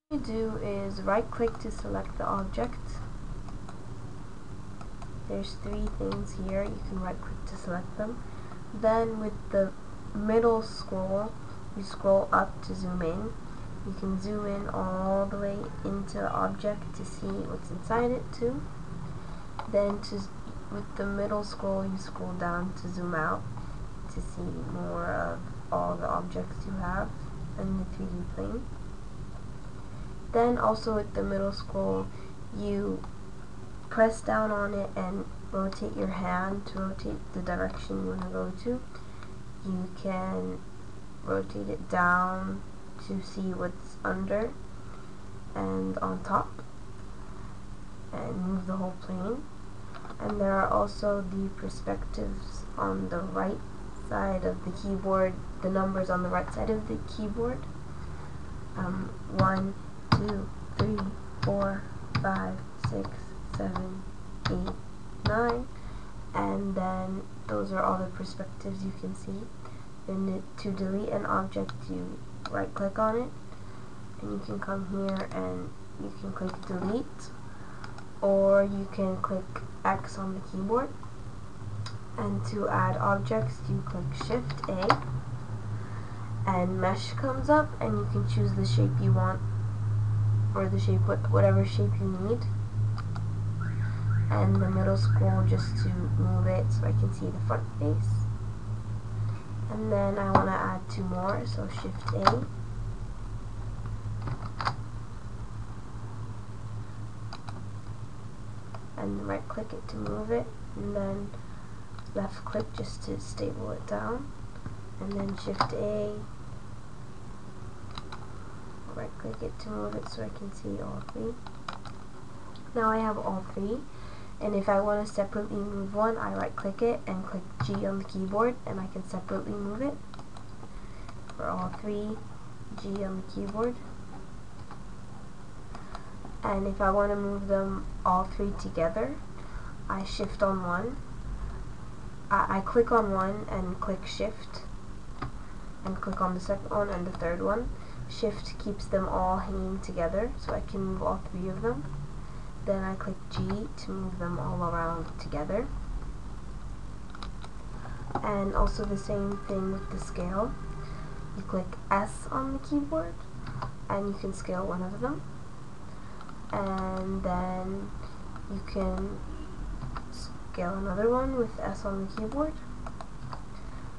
What you do is right click to select the object. There's three things here, you can right click to select them. Then with the middle scroll, you scroll up to zoom in. You can zoom in all the way into the object to see what's inside it too. Then with the middle scroll, you scroll down to zoom out to see more of all the objects you have in the 3D plane. Then also with the middle scroll, you press down on it and rotate your hand to rotate the direction you want to go to. You can rotate it down to see what's under and on top and move the whole plane. And there are also the perspectives on the right side of the keyboard, the numbers on the right side of the keyboard. 1, 2, 3, 4, 5, 6, 7, 8, 9, and then those are all the perspectives you can see. Then to delete an object, you right click on it, and you can come here and you can click delete, or you can click X on the keyboard. And to add objects, you click Shift A, and mesh comes up, and you can choose the shape you want, or the shape, whatever shape you need. And the middle scroll just to move it so I can see the front face. And then I want to add two more, so Shift A. And right click it to move it, and then left click just to stable it down, and then Shift A, right click it to move it so I can see all three. Now I have all three, and if I want to separately move one, I right click it and click G on the keyboard, and I can separately move it. For all three, G on the keyboard. And if I want to move them all three together, I shift on one. I click on one and click Shift, and click on the second one and the third one. Shift keeps them all hanging together so I can move all three of them. Then I click G to move them all around together. And also the same thing with the scale. You click S on the keyboard and you can scale one of them. And then you can scale another one with S on the keyboard.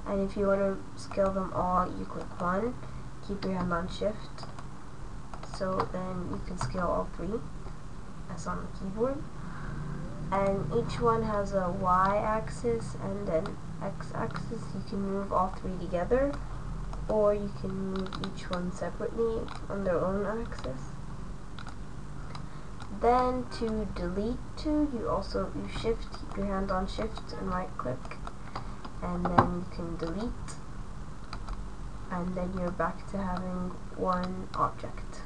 And if you want to scale them all, you click 1, keep your hand on Shift, so then you can scale all three, S on the keyboard. And each one has a Y axis and an X axis. You can move all three together, or you can move each one separately on their own axis. Then to delete two, you Shift, keep your hand on Shift and right click, and then you can delete, and then you're back to having one object.